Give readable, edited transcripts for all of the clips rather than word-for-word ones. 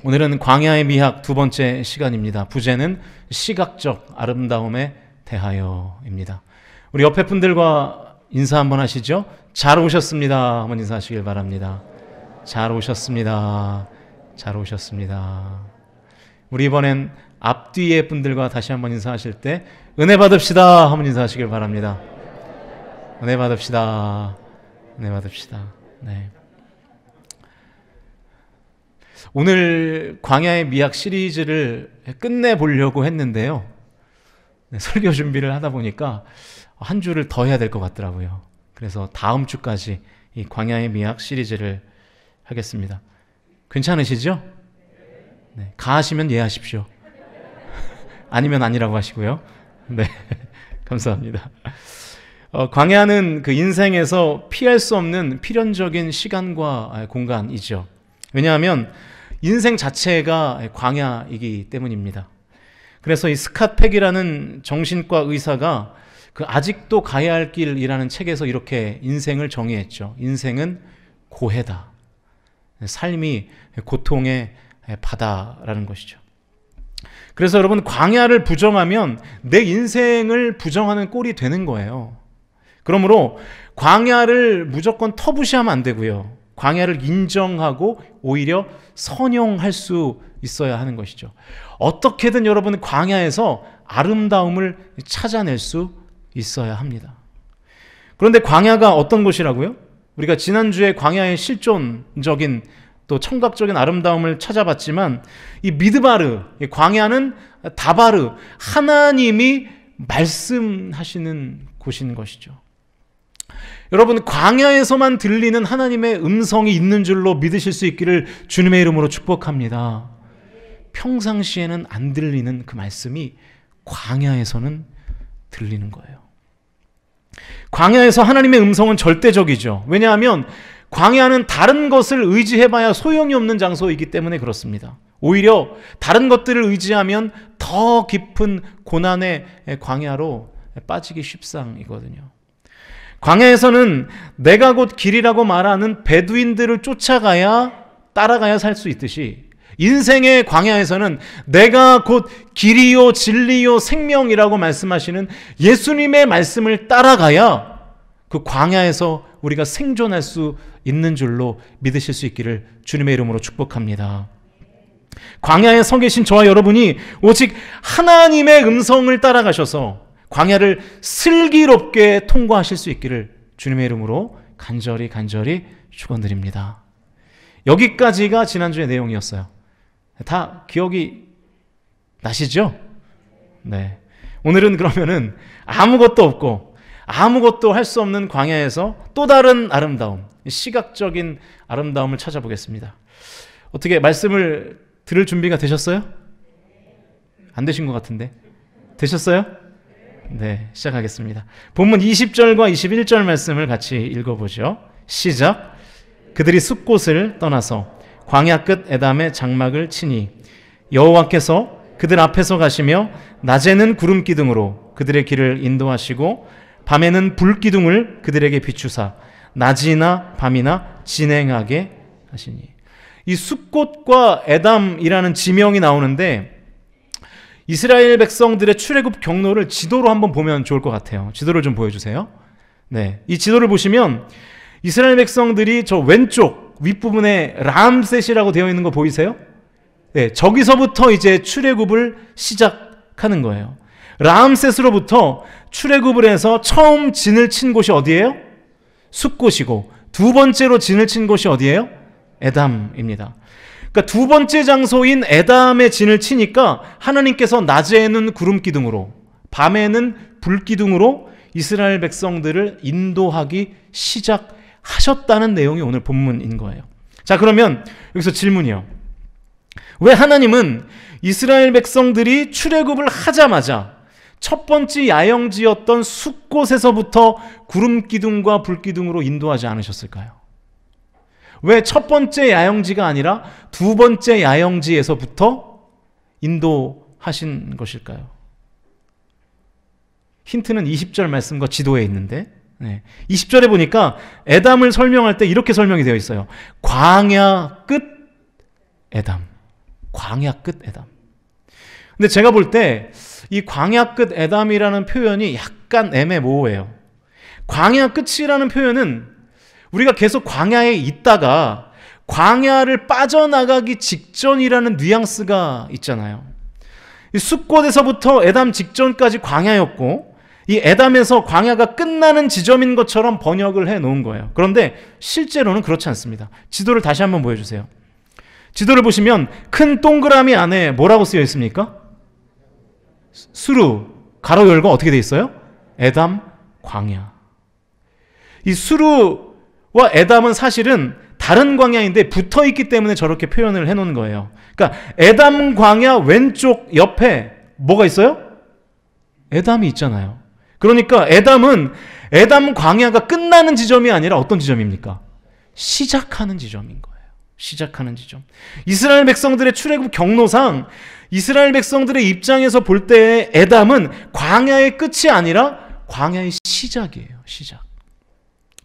오늘은 광야의 미학 두 번째 시간입니다. 부제는 시각적 아름다움에 대하여입니다. 우리 옆에 분들과 인사 한번 하시죠. 잘 오셨습니다. 한번 인사하시길 바랍니다. 잘 오셨습니다. 잘 오셨습니다. 우리 이번엔 앞뒤의 분들과 다시 한번 인사하실 때 은혜 받읍시다. 한번 인사하시길 바랍니다. 은혜 받읍시다. 은혜 받읍시다. 네. 오늘 광야의 미학 시리즈를 끝내보려고 했는데요. 네, 설교 준비를 하다 보니까 한 주를 더 해야 될 것 같더라고요. 그래서 다음 주까지 이 광야의 미학 시리즈를 하겠습니다. 괜찮으시죠? 네, 가하시면 예하십시오. 아니면 아니라고 하시고요. 네, 감사합니다. 광야는 그 인생에서 피할 수 없는 필연적인 시간과 공간이죠. 왜냐하면 인생 자체가 광야이기 때문입니다. 그래서 이 스캇 팩이라는 정신과 의사가 그 아직도 가야 할 길이라는 책에서 이렇게 인생을 정의했죠. 인생은 고해다. 삶이 고통의 바다라는 것이죠. 그래서 여러분, 광야를 부정하면 내 인생을 부정하는 꼴이 되는 거예요. 그러므로 광야를 무조건 터부시하면 안 되고요. 광야를 인정하고 오히려 선용할 수 있어야 하는 것이죠. 어떻게든 여러분 광야에서 아름다움을 찾아낼 수 있어야 합니다. 그런데 광야가 어떤 곳이라고요? 우리가 지난주에 광야의 실존적인 또 청각적인 아름다움을 찾아봤지만 이 미드바르, 이 광야는 다바르, 하나님이 말씀하시는 곳인 것이죠. 여러분, 광야에서만 들리는 하나님의 음성이 있는 줄로 믿으실 수 있기를 주님의 이름으로 축복합니다. 평상시에는 안 들리는 그 말씀이 광야에서는 들리는 거예요. 광야에서 하나님의 음성은 절대적이죠. 왜냐하면 광야는 다른 것을 의지해봐야 소용이 없는 장소이기 때문에 그렇습니다. 오히려 다른 것들을 의지하면 더 깊은 고난의 광야로 빠지기 쉽상이거든요. 광야에서는 내가 곧 길이라고 말하는 베두인들을 따라가야 살 수 있듯이, 인생의 광야에서는 내가 곧 길이요 진리요 생명이라고 말씀하시는 예수님의 말씀을 따라가야 그 광야에서 우리가 생존할 수 있는 줄로 믿으실 수 있기를 주님의 이름으로 축복합니다. 광야에 서 계신 저와 여러분이 오직 하나님의 음성을 따라가셔서 광야를 슬기롭게 통과하실 수 있기를 주님의 이름으로 간절히 축원드립니다. 여기까지가 지난주의 내용이었어요. 다 기억이 나시죠? 네. 오늘은 그러면은 아무것도 없고 아무것도 할 수 없는 광야에서 또 다른 아름다움, 시각적인 아름다움을 찾아보겠습니다. 어떻게 말씀을 들을 준비가 되셨어요? 안 되신 것 같은데. 되셨어요? 네, 시작하겠습니다. 본문 20절과 21절 말씀을 같이 읽어보죠. 시작. 그들이 숲곳을 떠나서 광야 끝 에담의 장막을 치니 여호와께서 그들 앞에서 가시며 낮에는 구름 기둥으로 그들의 길을 인도하시고 밤에는 불 기둥을 그들에게 비추사 낮이나 밤이나 진행하게 하시니. 이 숲곳과 에담이라는 지명이 나오는데 이스라엘 백성들의 출애굽 경로를 지도로 한번 보면 좋을 것 같아요. 지도를 좀 보여주세요. 네, 이 지도를 보시면 이스라엘 백성들이 저 왼쪽 윗부분에 람셋이라고 되어 있는 거 보이세요? 네, 저기서부터 이제 출애굽을 시작하는 거예요. 람셋으로부터 출애굽을 해서 처음 진을 친 곳이 어디예요? 숲곳이고 두 번째로 진을 친 곳이 어디예요? 에담입니다. 그러니까 두 번째 장소인 에담의 진을 치니까 하나님께서 낮에는 구름 기둥으로 밤에는 불 기둥으로 이스라엘 백성들을 인도하기 시작하셨다는 내용이 오늘 본문인 거예요. 자, 그러면 여기서 질문이요. 왜 하나님은 이스라엘 백성들이 출애굽을 하자마자 첫 번째 야영지였던 숲곳에서부터 구름 기둥과 불 기둥으로 인도하지 않으셨을까요? 왜 첫 번째 야영지가 아니라 두 번째 야영지에서부터 인도하신 것일까요? 힌트는 20절 말씀과 지도에 있는데 20절에 보니까 에담을 설명할 때 이렇게 설명이 되어 있어요. 광야 끝 에담. 광야 끝 에담. 근데 제가 볼 때 이 광야 끝 에담이라는 표현이 약간 애매모호해요. 광야 끝이라는 표현은 우리가 계속 광야에 있다가 광야를 빠져나가기 직전이라는 뉘앙스가 있잖아요. 이 숫곳에서부터 에담 직전까지 광야였고 이 에담에서 광야가 끝나는 지점인 것처럼 번역을 해 놓은 거예요. 그런데 실제로는 그렇지 않습니다. 지도를 다시 한번 보여주세요. 지도를 보시면 큰 동그라미 안에 뭐라고 쓰여 있습니까? 수루, 가로 열고 어떻게 돼 있어요? 에담, 광야. 이 수루와 에담은 사실은 다른 광야인데 붙어 있기 때문에 저렇게 표현을 해 놓은 거예요. 그러니까 에담 광야 왼쪽 옆에 뭐가 있어요? 에담이 있잖아요. 그러니까 에담은 에담 광야가 끝나는 지점이 아니라 어떤 지점입니까? 시작하는 지점인 거예요. 시작하는 지점. 이스라엘 백성들의 출애굽 경로상 이스라엘 백성들의 입장에서 볼 때 에담은 광야의 끝이 아니라 광야의 시작이에요. 시작.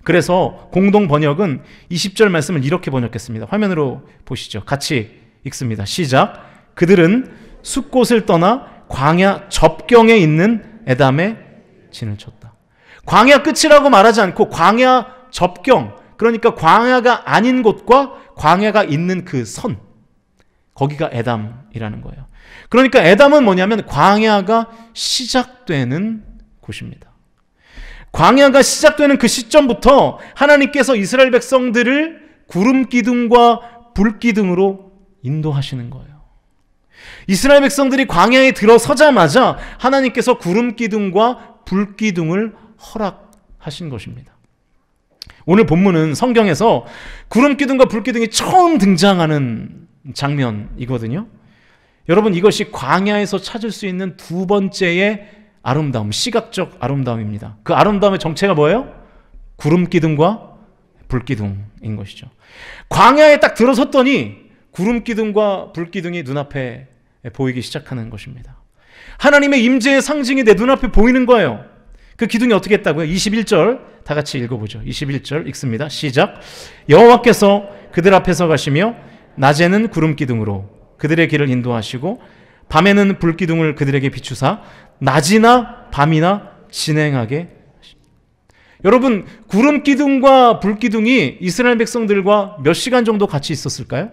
그래서 공동 번역은 20절 말씀을 이렇게 번역했습니다. 화면으로 보시죠. 같이 읽습니다. 시작. 그들은 숫곳을 떠나 광야 접경에 있는 에담에 진을 쳤다. 광야 끝이라고 말하지 않고 광야 접경, 그러니까 광야가 아닌 곳과 광야가 있는 그 선, 거기가 에담이라는 거예요. 그러니까 에담은 뭐냐면 광야가 시작되는 곳입니다. 광야가 시작되는 그 시점부터 하나님께서 이스라엘 백성들을 구름 기둥과 불 기둥으로 인도하시는 거예요. 이스라엘 백성들이 광야에 들어서자마자 하나님께서 구름 기둥과 불 기둥을 허락하신 것입니다. 오늘 본문은 성경에서 구름 기둥과 불 기둥이 처음 등장하는 장면이거든요. 여러분, 이것이 광야에서 찾을 수 있는 두 번째의 아름다움, 시각적 아름다움입니다. 그 아름다움의 정체가 뭐예요? 구름 기둥과 불 기둥인 것이죠. 광야에 딱 들어섰더니 구름 기둥과 불 기둥이 눈앞에 보이기 시작하는 것입니다. 하나님의 임재의 상징이 내 눈앞에 보이는 거예요. 그 기둥이 어떻게 했다고요? 21절 다 같이 읽어보죠. 21절 읽습니다. 시작. 여호와께서 그들 앞에서 가시며 낮에는 구름 기둥으로 그들의 길을 인도하시고 밤에는 불 기둥을 그들에게 비추사 낮이나 밤이나 진행하게 하십니다. 여러분, 구름 기둥과 불 기둥이 이스라엘 백성들과 몇 시간 정도 같이 있었을까요?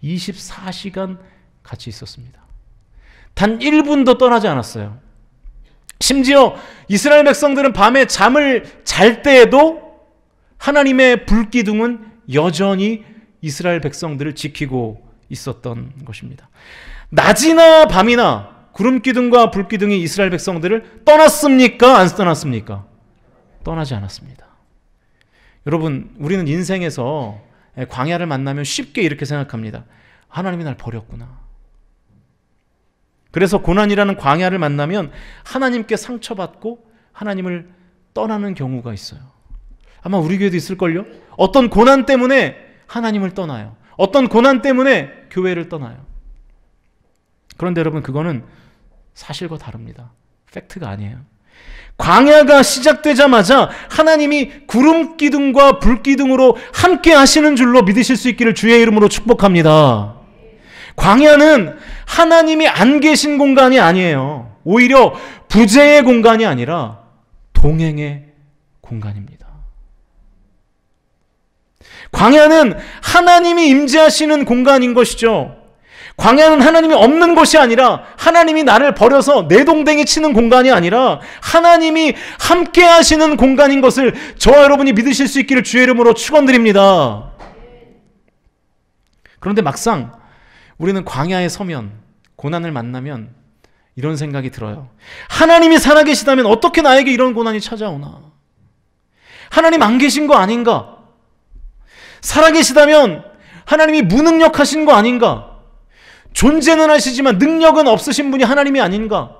24시간 같이 있었습니다. 단 1분도 떠나지 않았어요. 심지어 이스라엘 백성들은 밤에 잠을 잘 때에도 하나님의 불 기둥은 여전히 이스라엘 백성들을 지키고 있었던 것입니다. 낮이나 밤이나 구름 기둥과 불 기둥이 이스라엘 백성들을 떠났습니까? 안 떠났습니까? 떠나지 않았습니다. 여러분, 우리는 인생에서 광야를 만나면 쉽게 이렇게 생각합니다. 하나님이 날 버렸구나. 그래서 고난이라는 광야를 만나면 하나님께 상처받고 하나님을 떠나는 경우가 있어요. 아마 우리 교회도 있을걸요? 어떤 고난 때문에 하나님을 떠나요. 어떤 고난 때문에 교회를 떠나요. 그런데 여러분, 그거는 사실과 다릅니다. 팩트가 아니에요. 광야가 시작되자마자 하나님이 구름 기둥과 불 기둥으로 함께 하시는 줄로 믿으실 수 있기를 주의 이름으로 축복합니다. 광야는 하나님이 안 계신 공간이 아니에요. 오히려 부재의 공간이 아니라 동행의 공간입니다. 광야는 하나님이 임재하시는 공간인 것이죠. 광야는 하나님이 없는 것이 아니라 하나님이 나를 버려서 내동댕이 치는 공간이 아니라 하나님이 함께 하시는 공간인 것을 저와 여러분이 믿으실 수 있기를 주의 이름으로 축원드립니다. 그런데 막상 우리는 광야에 서면, 고난을 만나면 이런 생각이 들어요. 하나님이 살아계시다면 어떻게 나에게 이런 고난이 찾아오나? 하나님 안 계신 거 아닌가? 살아계시다면 하나님이 무능력하신 거 아닌가? 존재는 하시지만 능력은 없으신 분이 하나님이 아닌가?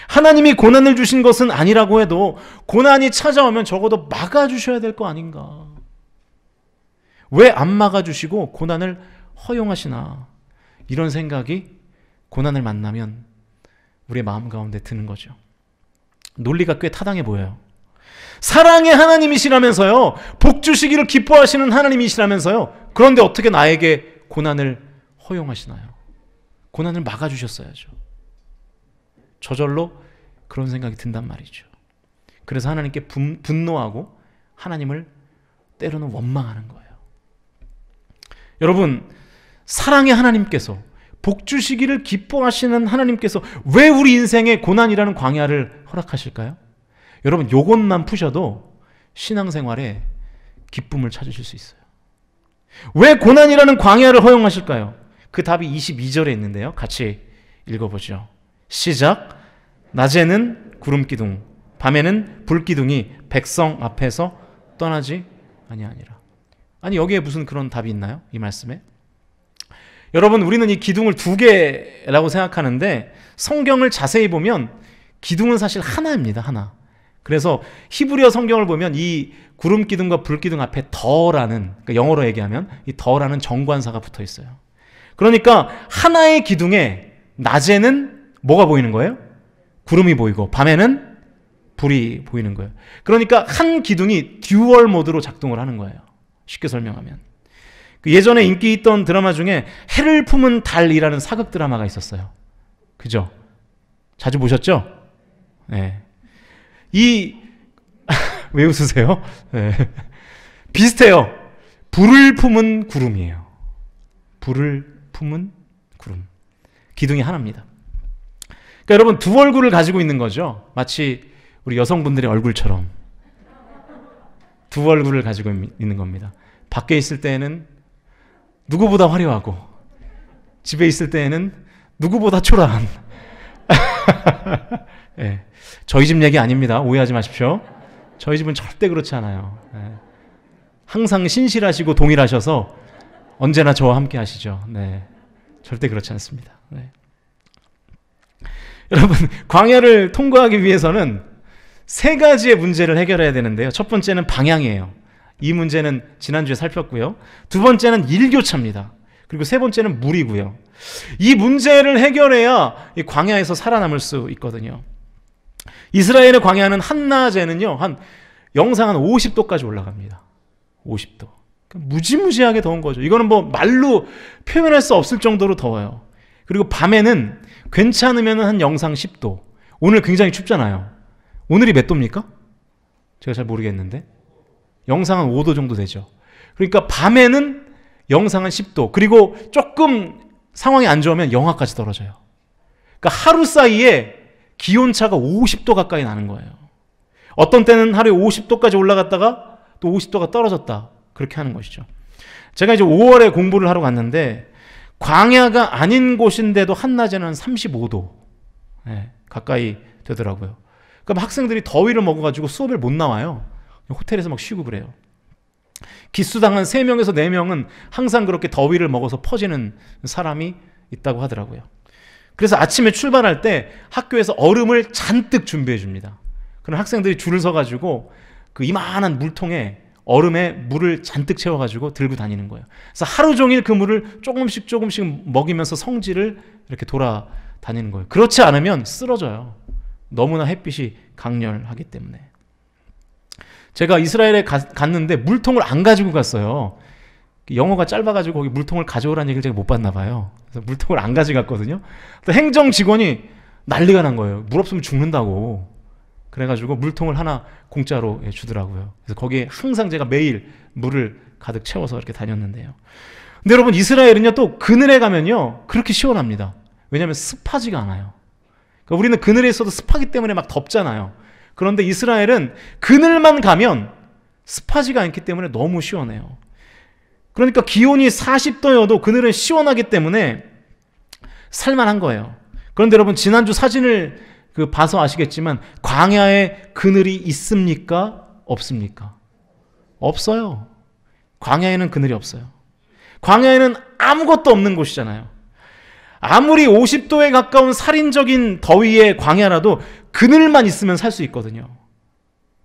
하나님이 고난을 주신 것은 아니라고 해도 고난이 찾아오면 적어도 막아주셔야 될 거 아닌가? 왜 안 막아주시고 고난을 허용하시나? 이런 생각이 고난을 만나면 우리의 마음 가운데 드는 거죠. 논리가 꽤 타당해 보여요. 사랑의 하나님이시라면서요, 복 주시기를 기뻐하시는 하나님이시라면서요, 그런데 어떻게 나에게 고난을 허용하시나요? 고난을 막아주셨어야죠. 저절로 그런 생각이 든단 말이죠. 그래서 하나님께 분노하고 하나님을 때로는 원망하는 거예요. 여러분, 사랑의 하나님께서, 복 주시기를 기뻐하시는 하나님께서 왜 우리 인생에 고난이라는 광야를 허락하실까요? 여러분, 요것만 푸셔도 신앙생활에 기쁨을 찾으실 수 있어요. 왜 고난이라는 광야를 허용하실까요? 그 답이 22절에 있는데요. 같이 읽어보죠. 시작. 낮에는 구름기둥, 밤에는 불기둥이 백성 앞에서 떠나지 아니하니라. 아니, 여기에 무슨 그런 답이 있나요? 이 말씀에? 여러분, 우리는 이 기둥을 두 개라고 생각하는데 성경을 자세히 보면 기둥은 사실 하나입니다. 하나. 그래서 히브리어 성경을 보면 이 구름 기둥과 불 기둥 앞에 더라는, 그러니까 영어로 얘기하면 이 더라는 정관사가 붙어 있어요. 그러니까 하나의 기둥에 낮에는 뭐가 보이는 거예요? 구름이 보이고 밤에는 불이 보이는 거예요. 그러니까 한 기둥이 듀얼 모드로 작동을 하는 거예요. 쉽게 설명하면. 예전에 인기 있던 드라마 중에 해를 품은 달이라는 사극 드라마가 있었어요. 그죠? 자주 보셨죠? 네. 왜 웃으세요? 네. 비슷해요. 불을 품은 구름이에요. 불을 품은 구름. 기둥이 하나입니다. 그러니까 여러분, 두 얼굴을 가지고 있는 거죠. 마치 우리 여성분들의 얼굴처럼 두 얼굴을 가지고 있는 겁니다. 밖에 있을 때에는 누구보다 화려하고 집에 있을 때에는 누구보다 초라한 네. 저희 집 얘기 아닙니다. 오해하지 마십시오. 저희 집은 절대 그렇지 않아요. 네. 항상 신실하시고 동일하셔서 언제나 저와 함께 하시죠. 네. 절대 그렇지 않습니다. 네. 여러분, 광야를 통과하기 위해서는 세 가지의 문제를 해결해야 되는데요. 첫 번째는 방향이에요. 이 문제는 지난주에 살폈고요. 두 번째는 일교차입니다. 그리고 세 번째는 물이고요. 이 문제를 해결해야 이 광야에서 살아남을 수 있거든요. 이스라엘의 광야는 한낮에는요, 영상 한 50도까지 올라갑니다. 50도. 무지무지하게 더운 거죠. 이거는 뭐 말로 표현할 수 없을 정도로 더워요. 그리고 밤에는 괜찮으면 한 영상 10도. 오늘 굉장히 춥잖아요. 오늘이 몇 도입니까? 제가 잘 모르겠는데. 영상 한 5도 정도 되죠. 그러니까 밤에는 영상 한 10도. 그리고 조금 상황이 안 좋으면 영하까지 떨어져요. 그러니까 하루 사이에 기온차가 50도 가까이 나는 거예요. 어떤 때는 하루에 50도까지 올라갔다가 또 50도가 떨어졌다. 그렇게 하는 것이죠. 제가 이제 5월에 공부를 하러 갔는데 광야가 아닌 곳인데도 한낮에는 35도 가까이 되더라고요. 그럼 학생들이 더위를 먹어가지고 수업을 못 나와요. 호텔에서 막 쉬고 그래요. 기수당한 3명에서 4명은 항상 그렇게 더위를 먹어서 퍼지는 사람이 있다고 하더라고요. 그래서 아침에 출발할 때 학교에서 얼음을 잔뜩 준비해 줍니다. 그럼 학생들이 줄을 서가지고 그 이만한 물통에 얼음에 물을 잔뜩 채워가지고 들고 다니는 거예요. 그래서 하루 종일 그 물을 조금씩 먹이면서 성지를 이렇게 돌아다니는 거예요. 그렇지 않으면 쓰러져요. 너무나 햇빛이 강렬하기 때문에. 제가 이스라엘에 갔는데 물통을 안 가지고 갔어요. 영어가 짧아가지고 거기 물통을 가져오라는 얘기를 제가 못 봤나 봐요. 그래서 물통을 안 가져갔거든요. 또 행정 직원이 난리가 난 거예요. 물 없으면 죽는다고. 그래가지고 물통을 하나 공짜로 주더라고요. 그래서 거기에 항상 제가 매일 물을 가득 채워서 이렇게 다녔는데요. 근데 여러분, 이스라엘은요, 또 그늘에 가면요, 그렇게 시원합니다. 왜냐하면 습하지가 않아요. 그러니까 우리는 그늘에 있어도 습하기 때문에 막 덥잖아요. 그런데 이스라엘은 그늘만 가면 습하지가 않기 때문에 너무 시원해요. 그러니까 기온이 40도여도 그늘은 시원하기 때문에 살만한 거예요. 그런데 여러분, 지난주 사진을 봐서 아시겠지만 광야에 그늘이 있습니까? 없습니까? 없어요. 광야에는 그늘이 없어요. 광야에는 아무것도 없는 곳이잖아요. 아무리 50도에 가까운 살인적인 더위의 광야라도 그늘만 있으면 살 수 있거든요.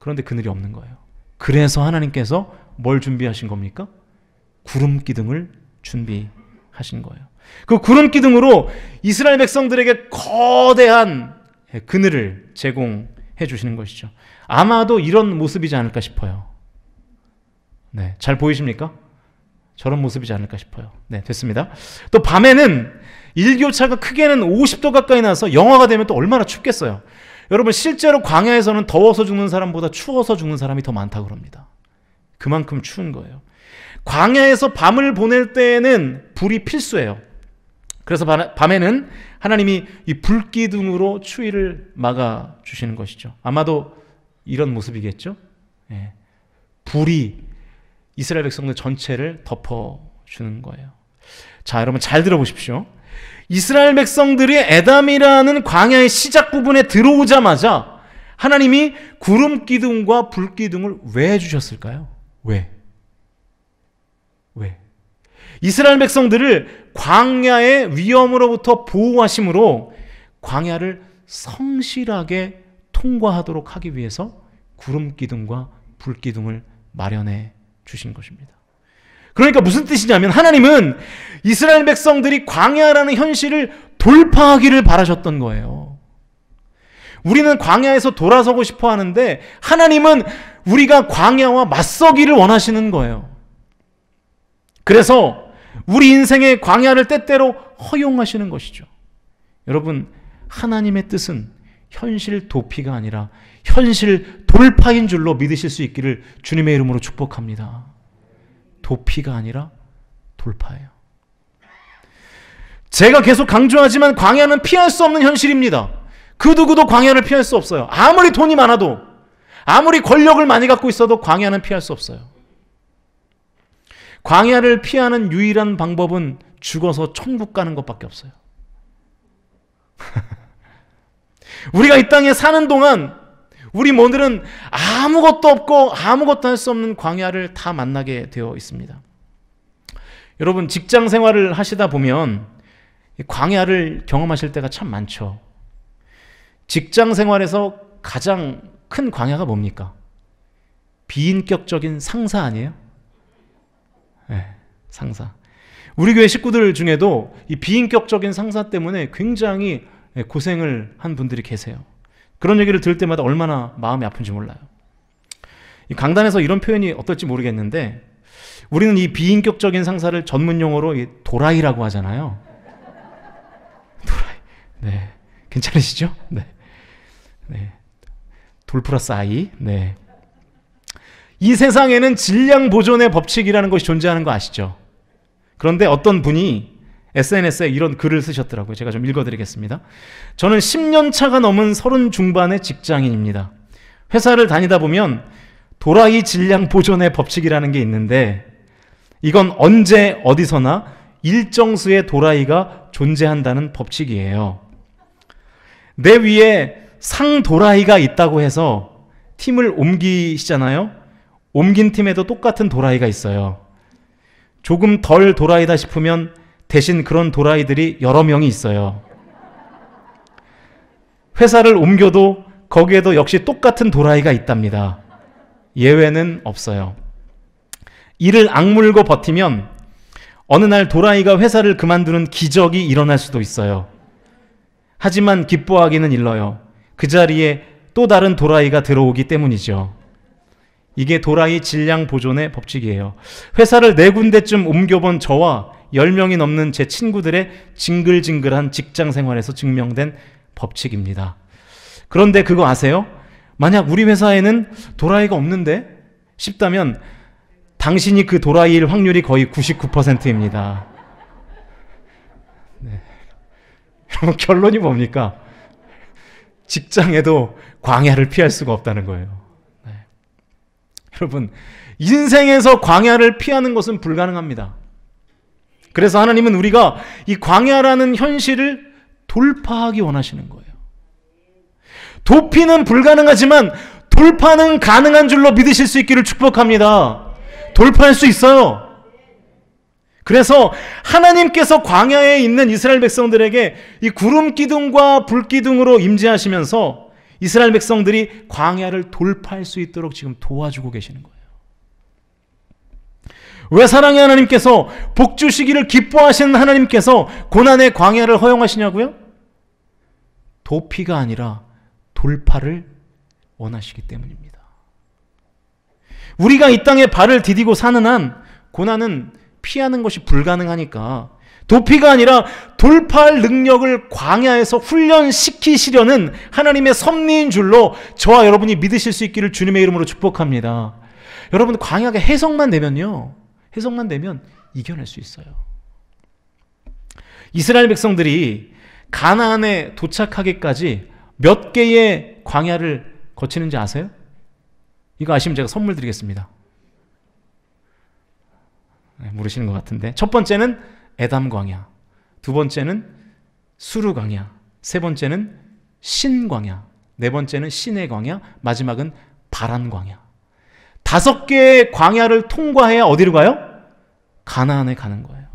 그런데 그늘이 없는 거예요. 그래서 하나님께서 뭘 준비하신 겁니까? 구름 기둥을 준비하신 거예요. 그 구름 기둥으로 이스라엘 백성들에게 거대한 그늘을 제공해 주시는 것이죠. 아마도 이런 모습이지 않을까 싶어요. 네, 잘 보이십니까? 저런 모습이지 않을까 싶어요. 네, 됐습니다. 또 밤에는 일교차가 크게는 50도 가까이 나서 영하가 되면 또 얼마나 춥겠어요. 여러분 실제로 광야에서는 더워서 죽는 사람보다 추워서 죽는 사람이 더 많다고 그럽니다. 그만큼 추운 거예요. 광야에서 밤을 보낼 때에는 불이 필수예요. 그래서 밤에는 하나님이 이 불기둥으로 추위를 막아주시는 것이죠. 아마도 이런 모습이겠죠. 예. 불이 이스라엘 백성들 전체를 덮어주는 거예요. 자, 여러분 잘 들어보십시오. 이스라엘 백성들이 에담이라는 광야의 시작 부분에 들어오자마자 하나님이 구름 기둥과 불 기둥을 왜 주셨을까요? 왜? 이스라엘 백성들을 광야의 위험으로부터 보호하심으로 광야를 성실하게 통과하도록 하기 위해서 구름 기둥과 불 기둥을 마련해 주신 것입니다. 그러니까 무슨 뜻이냐면 하나님은 이스라엘 백성들이 광야라는 현실을 돌파하기를 바라셨던 거예요. 우리는 광야에서 돌아서고 싶어 하는데 하나님은 우리가 광야와 맞서기를 원하시는 거예요. 그래서 우리 인생의 광야를 때때로 허용하시는 것이죠. 여러분, 하나님의 뜻은 현실 도피가 아니라 현실 돌파인 줄로 믿으실 수 있기를 주님의 이름으로 축복합니다. 도피가 아니라 돌파예요. 제가 계속 강조하지만 광야는 피할 수 없는 현실입니다. 그 누구도 광야를 피할 수 없어요. 아무리 돈이 많아도, 아무리 권력을 많이 갖고 있어도 광야는 피할 수 없어요. 광야를 피하는 유일한 방법은 죽어서 천국 가는 것밖에 없어요. 우리가 이 땅에 사는 동안 우리 모두는 아무것도 없고 아무것도 할 수 없는 광야를 다 만나게 되어 있습니다. 여러분, 직장 생활을 하시다 보면 광야를 경험하실 때가 참 많죠. 직장 생활에서 가장 큰 광야가 뭡니까? 비인격적인 상사 아니에요? 네, 상사. 우리 교회 식구들 중에도 이 비인격적인 상사 때문에 굉장히 고생을 한 분들이 계세요. 그런 얘기를 들을 때마다 얼마나 마음이 아픈지 몰라요. 이 강단에서 이런 표현이 어떨지 모르겠는데 우리는 이 비인격적인 상사를 전문 용어로 도라이라고 하잖아요. 도라이. 네. 괜찮으시죠? 네. 네. 돌 플러스 아이. 네. 이 세상에는 질량 보존의 법칙이라는 것이 존재하는 거 아시죠? 그런데 어떤 분이 SNS에 이런 글을 쓰셨더라고요. 제가 좀 읽어드리겠습니다. 저는 10년 차가 넘은 30 중반의 직장인입니다. 회사를 다니다 보면 도라이 질량 보존의 법칙이라는 게 있는데 이건 언제 어디서나 일정 수의 도라이가 존재한다는 법칙이에요. 내 위에 상 도라이가 있다고 해서 팀을 옮기시잖아요. 옮긴 팀에도 똑같은 도라이가 있어요. 조금 덜 도라이다 싶으면 대신 그런 도라이들이 여러 명이 있어요. 회사를 옮겨도 거기에도 역시 똑같은 도라이가 있답니다. 예외는 없어요. 이를 악물고 버티면 어느 날 도라이가 회사를 그만두는 기적이 일어날 수도 있어요. 하지만 기뻐하기는 일러요. 그 자리에 또 다른 도라이가 들어오기 때문이죠. 이게 도라이 질량 보존의 법칙이에요. 회사를 4군데쯤 옮겨본 저와 10명이 넘는 제 친구들의 징글징글한 직장 생활에서 증명된 법칙입니다. 그런데 그거 아세요? 만약 우리 회사에는 도라이가 없는데 싶다면 당신이 그 도라이일 확률이 거의 99%입니다. 네. 여러분, 결론이 뭡니까? 직장에도 광야를 피할 수가 없다는 거예요. 네. 여러분, 인생에서 광야를 피하는 것은 불가능합니다. 그래서 하나님은 우리가 이 광야라는 현실을 돌파하기 원하시는 거예요. 도피는 불가능하지만 돌파는 가능한 줄로 믿으실 수 있기를 축복합니다. 돌파할 수 있어요. 그래서 하나님께서 광야에 있는 이스라엘 백성들에게 이 구름 기둥과 불 기둥으로 임재하시면서 이스라엘 백성들이 광야를 돌파할 수 있도록 지금 도와주고 계시는 거예요. 왜 사랑의 하나님께서 복 주시기를 기뻐하시는 하나님께서 고난의 광야를 허용하시냐고요? 도피가 아니라 돌파를 원하시기 때문입니다. 우리가 이 땅에 발을 디디고 사는 한 고난은 피하는 것이 불가능하니까 도피가 아니라 돌파할 능력을 광야에서 훈련시키시려는 하나님의 섭리인 줄로 저와 여러분이 믿으실 수 있기를 주님의 이름으로 축복합니다. 여러분, 광야가 해석만 되면요, 해석만 되면 이겨낼 수 있어요. 이스라엘 백성들이 가나안에 도착하기까지 몇 개의 광야를 거치는지 아세요? 이거 아시면 제가 선물 드리겠습니다. 모르시는 것 같은데, 첫 번째는 에담 광야, 두 번째는 수르 광야, 세 번째는 신 광야, 네 번째는 신의 광야, 마지막은 바란 광야. 5개의 광야를 통과해야 어디로 가요? 가나안에 가는 거예요.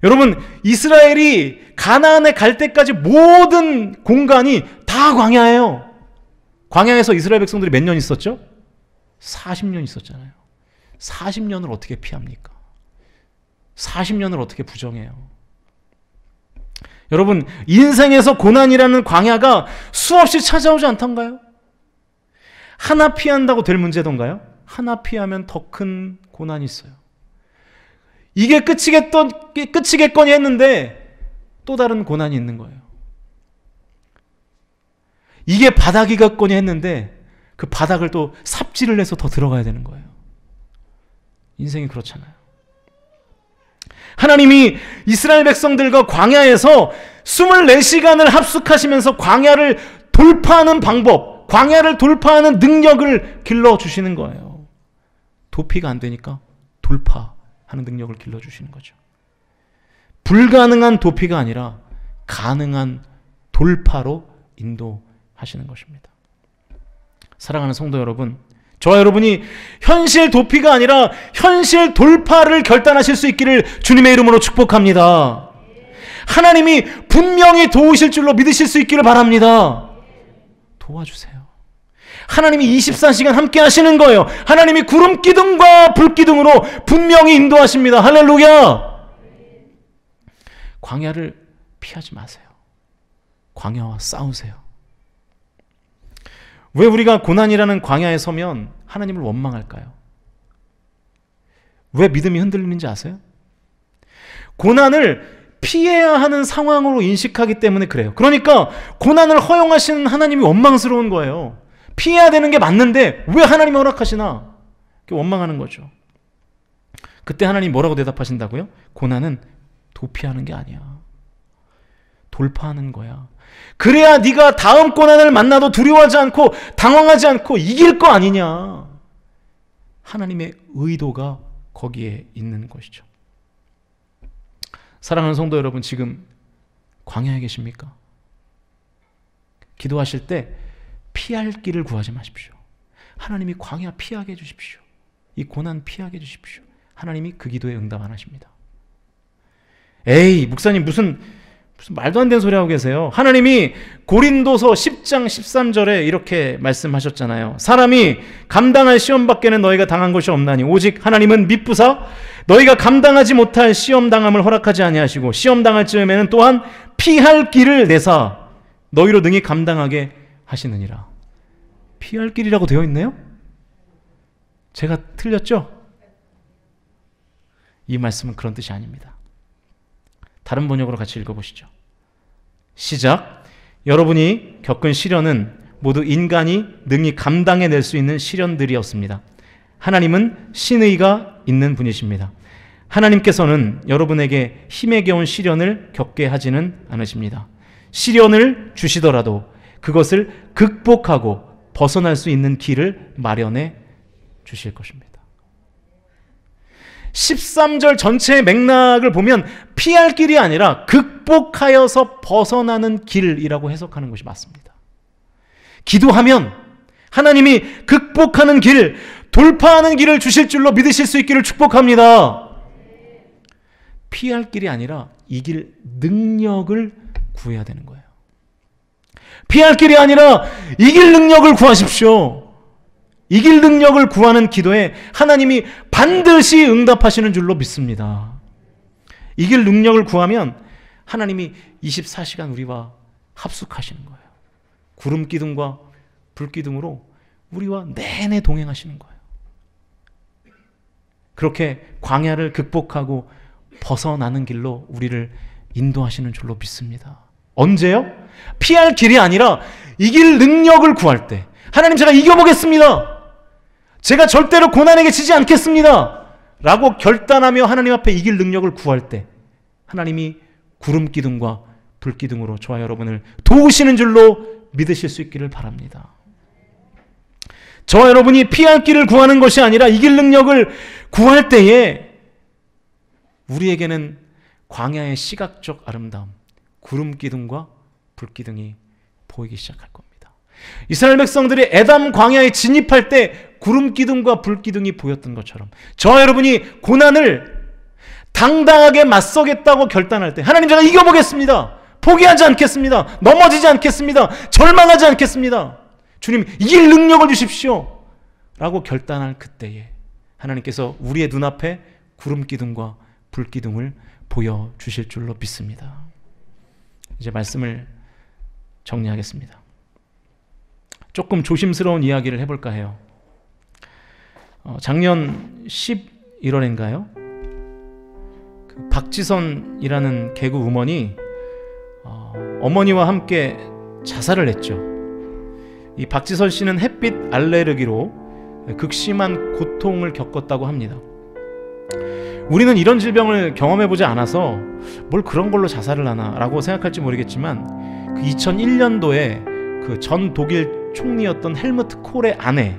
여러분, 이스라엘이 가나안에 갈 때까지 모든 공간이 다 광야예요. 광야에서 이스라엘 백성들이 몇 년 있었죠? 40년 있었잖아요. 40년을 어떻게 피합니까? 40년을 어떻게 부정해요? 여러분, 인생에서 고난이라는 광야가 수없이 찾아오지 않던가요? 하나 피한다고 될 문제던가요? 하나 피하면 더 큰 고난이 있어요. 이게 끝이겠거니 했는데 또 다른 고난이 있는 거예요. 이게 바닥이겠거니 했는데 그 바닥을 또 삽질을 해서 더 들어가야 되는 거예요. 인생이 그렇잖아요. 하나님이 이스라엘 백성들과 광야에서 24시간을 합숙하시면서 광야를 돌파하는 방법, 광야를 돌파하는 능력을 길러주시는 거예요. 도피가 안 되니까 돌파하는 능력을 길러주시는 거죠. 불가능한 도피가 아니라 가능한 돌파로 인도하시는 것입니다. 사랑하는 성도 여러분, 저와 여러분이 현실 도피가 아니라 현실 돌파를 결단하실 수 있기를 주님의 이름으로 축복합니다. 하나님이 분명히 도우실 줄로 믿으실 수 있기를 바랍니다. 도와주세요. 하나님이 24시간 함께 하시는 거예요. 하나님이 구름 기둥과 불 기둥으로 분명히 인도하십니다. 할렐루야. 광야를 피하지 마세요. 광야와 싸우세요. 왜 우리가 고난이라는 광야에 서면 하나님을 원망할까요? 왜 믿음이 흔들리는지 아세요? 고난을 피해야 하는 상황으로 인식하기 때문에 그래요. 그러니까 고난을 허용하시는 하나님이 원망스러운 거예요. 피해야 되는 게 맞는데 왜 하나님이 허락하시나? 원망하는 거죠. 그때 하나님이 뭐라고 대답하신다고요? 고난은 도피하는 게 아니야. 돌파하는 거야. 그래야 네가 다음 고난을 만나도 두려워하지 않고 당황하지 않고 이길 거 아니냐. 하나님의 의도가 거기에 있는 것이죠. 사랑하는 성도 여러분, 지금 광야에 계십니까? 기도하실 때 피할 길을 구하지 마십시오. 하나님이 광야 피하게 해주십시오. 이 고난 피하게 해주십시오. 하나님이 그 기도에 응답 안 하십니다. 에이, 목사님 무슨 말도 안 되는 소리 하고 계세요. 하나님이 고린도서 10장 13절에 이렇게 말씀하셨잖아요. 사람이 감당할 시험 밖에는 너희가 당한 것이 없나니 오직 하나님은 미쁘사 너희가 감당하지 못할 시험 당함을 허락하지 아니하시고 시험 당할 즈음에는 또한 피할 길을 내사 너희로 능히 감당하게 하시느니라. 피할 길이라고 되어 있네요? 제가 틀렸죠? 이 말씀은 그런 뜻이 아닙니다. 다른 번역으로 같이 읽어보시죠. 시작. 여러분이 겪은 시련은 모두 인간이 능히 감당해낼 수 있는 시련들이었습니다. 하나님은 신의가 있는 분이십니다. 하나님께서는 여러분에게 힘에 겨운 시련을 겪게 하지는 않으십니다. 시련을 주시더라도 그것을 극복하고 벗어날 수 있는 길을 마련해 주실 것입니다. 13절 전체의 맥락을 보면 피할 길이 아니라 극복하여서 벗어나는 길이라고 해석하는 것이 맞습니다. 기도하면 하나님이 극복하는 길, 돌파하는 길을 주실 줄로 믿으실 수 있기를 축복합니다. 피할 길이 아니라 이길 능력을 구해야 되는 거예요. 피할 길이 아니라 이길 능력을 구하십시오. 이길 능력을 구하는 기도에 하나님이 반드시 응답하시는 줄로 믿습니다. 이길 능력을 구하면 하나님이 24시간 우리와 합숙하시는 거예요. 구름 기둥과 불 기둥으로 우리와 내내 동행하시는 거예요. 그렇게 광야를 극복하고 벗어나는 길로 우리를 인도하시는 줄로 믿습니다. 언제요? 피할 길이 아니라 이길 능력을 구할 때, 하나님 제가 이겨보겠습니다, 제가 절대로 고난에게 지지 않겠습니다 라고 결단하며 하나님 앞에 이길 능력을 구할 때 하나님이 구름 기둥과 불 기둥으로 저와 여러분을 도우시는 줄로 믿으실 수 있기를 바랍니다. 저와 여러분이 피할 길을 구하는 것이 아니라 이길 능력을 구할 때에 우리에게는 광야의 시각적 아름다움, 구름 기둥과 불 기둥이 보이기 시작할 겁니다. 이스라엘 백성들이 에담 광야에 진입할 때 구름 기둥과 불 기둥이 보였던 것처럼 저와 여러분이 고난을 당당하게 맞서겠다고 결단할 때, 하나님 제가 이겨보겠습니다, 포기하지 않겠습니다, 넘어지지 않겠습니다, 절망하지 않겠습니다, 주님 이길 능력을 주십시오 라고 결단할 그때에 하나님께서 우리의 눈앞에 구름 기둥과 불 기둥을 보여주실 줄로 믿습니다. 이제 말씀을 정리하겠습니다. 조금 조심스러운 이야기를 해볼까 해요. 작년 11월인가요? 그 박지선이라는 개그 우먼이 어머니와 함께 자살을 했죠. 이 박지선 씨는 햇빛 알레르기로 극심한 고통을 겪었다고 합니다. 우리는 이런 질병을 경험해보지 않아서 뭘 그런 걸로 자살을 하나 라고 생각할지 모르겠지만, 그 2001년도에 그 전 독일 총리였던 헬무트 콜의 아내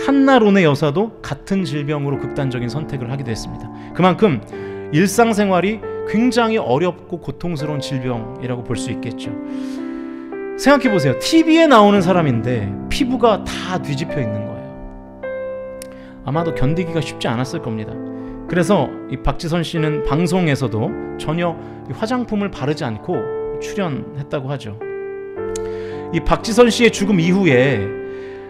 한나 론의 여사도 같은 질병으로 극단적인 선택을 하기도 했습니다. 그만큼 일상생활이 굉장히 어렵고 고통스러운 질병이라고 볼 수 있겠죠. 생각해보세요. TV에 나오는 사람인데 피부가 다 뒤집혀 있는 거예요. 아마도 견디기가 쉽지 않았을 겁니다. 그래서 이 박지선 씨는 방송에서도 전혀 화장품을 바르지 않고 출연했다고 하죠. 이 박지선 씨의 죽음 이후에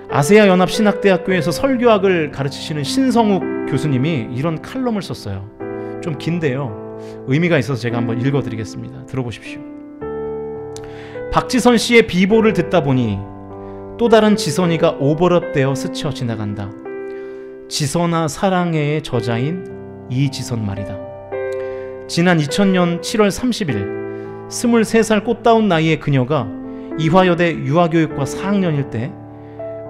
아세아 연합 신학대학교에서 설교학을 가르치시는 신성욱 교수님이 이런 칼럼을 썼어요. 좀 긴데요, 의미가 있어서 제가 한번 읽어드리겠습니다. 들어보십시오. 박지선 씨의 비보를 듣다 보니 또 다른 지선이가 오버랩되어 스쳐 지나간다. 지선아 사랑해의 저자인 이지선 말이다. 지난 2000년 7월 30일 23살 꽃다운 나이의 그녀가 이화여대 유아교육과 4학년일 때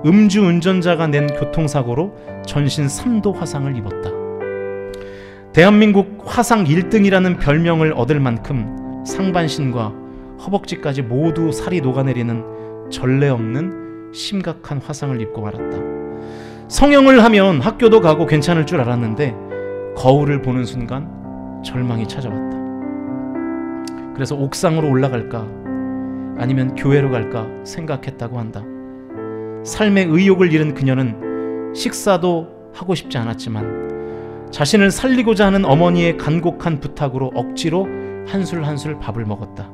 음주운전자가 낸 교통사고로 전신 3도 화상을 입었다. 대한민국 화상 1등이라는 별명을 얻을 만큼 상반신과 허벅지까지 모두 살이 녹아내리는 전례 없는 심각한 화상을 입고 말았다. 성형을 하면 학교도 가고 괜찮을 줄 알았는데 거울을 보는 순간 절망이 찾아왔다. 그래서 옥상으로 올라갈까 아니면 교회로 갈까 생각했다고 한다. 삶의 의욕을 잃은 그녀는 식사도 하고 싶지 않았지만 자신을 살리고자 하는 어머니의 간곡한 부탁으로 억지로 한술 한술 밥을 먹었다.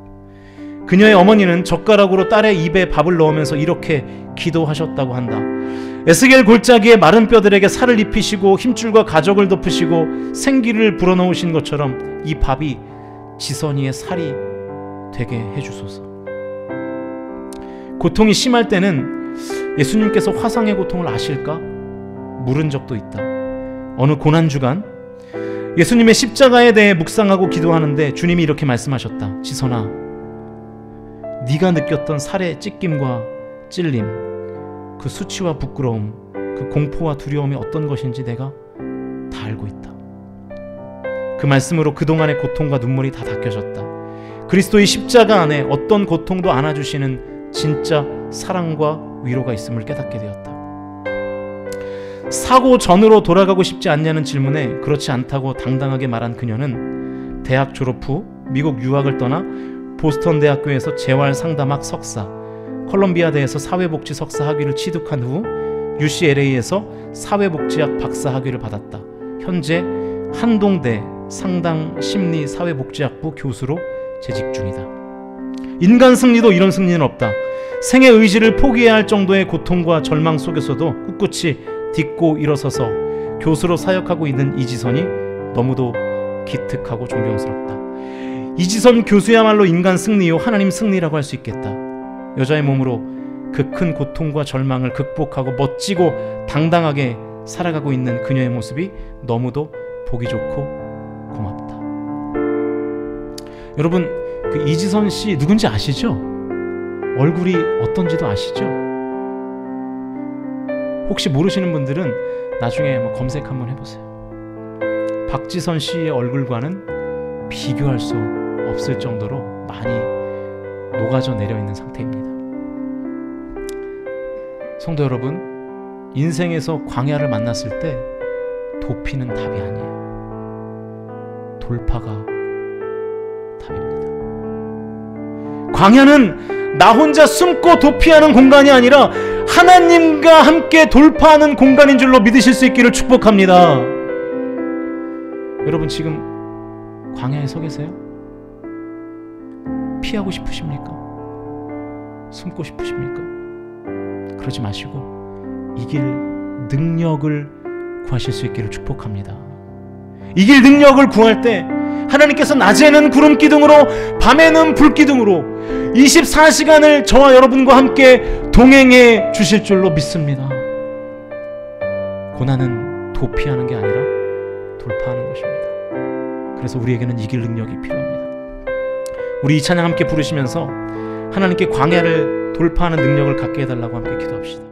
그녀의 어머니는 젓가락으로 딸의 입에 밥을 넣으면서 이렇게 기도하셨다고 한다. 에스겔 골짜기에 마른 뼈들에게 살을 입히시고 힘줄과 가적을 덮으시고 생기를 불어넣으신 것처럼 이 밥이 지선이의 살이 되게 해주소서. 고통이 심할 때는 예수님께서 화상의 고통을 아실까? 물은 적도 있다. 어느 고난주간 예수님의 십자가에 대해 묵상하고 기도하는데 주님이 이렇게 말씀하셨다. 지선아, 네가 느꼈던 살의 찢김과 찔림, 그 수치와 부끄러움, 그 공포와 두려움이 어떤 것인지 내가 다 알고 있다. 그 말씀으로 그동안의 고통과 눈물이 다 닦여졌다. 그리스도의 십자가 안에 어떤 고통도 안아주시는 진짜 사랑과 위로가 있음을 깨닫게 되었다. 사고 전으로 돌아가고 싶지 않냐는 질문에 그렇지 않다고 당당하게 말한 그녀는 대학 졸업 후 미국 유학을 떠나 보스턴 대학교에서 재활상담학 석사, 컬럼비아대에서 사회복지 석사 학위를 취득한 후 UCLA에서 사회복지학 박사 학위를 받았다. 현재 한동대 상당심리사회복지학부 교수로 재직 중이다. 인간 승리도 이런 승리는 없다. 생의 의지를 포기해야 할 정도의 고통과 절망 속에서도 꿋꿋이 딛고 일어서서 교수로 사역하고 있는 이지선이 너무도 기특하고 존경스럽다. 이지선 교수야말로 인간 승리요 하나님 승리라고 할 수 있겠다. 여자의 몸으로 그 큰 고통과 절망을 극복하고 멋지고 당당하게 살아가고 있는 그녀의 모습이 너무도 보기 좋고 고맙다. 여러분, 그 이지선 씨 누군지 아시죠? 얼굴이 어떤지도 아시죠? 혹시 모르시는 분들은 나중에 한번 검색 한번 해보세요. 박지선 씨의 얼굴과는 비교할 수 없을 정도로 많이 녹아져 내려있는 상태입니다. 성도 여러분, 인생에서 광야를 만났을 때 도피는 답이 아니에요. 돌파가 답입니다. 광야는 나 혼자 숨고 도피하는 공간이 아니라 하나님과 함께 돌파하는 공간인 줄로 믿으실 수 있기를 축복합니다. 여러분, 지금 광야에 서 계세요? 피하고 싶으십니까? 숨고 싶으십니까? 그러지 마시고 이길 능력을 구하실 수 있기를 축복합니다. 이길 능력을 구할 때 하나님께서 낮에는 구름 기둥으로 밤에는 불 기둥으로 24시간을 저와 여러분과 함께 동행해 주실 줄로 믿습니다. 고난은 도피하는 게 아니라 돌파하는 것입니다. 그래서 우리에게는 이길 능력이 필요합니다. 우리 이 찬양 함께 부르시면서 하나님께 광야를 돌파하는 능력을 갖게 해달라고 함께 기도합시다.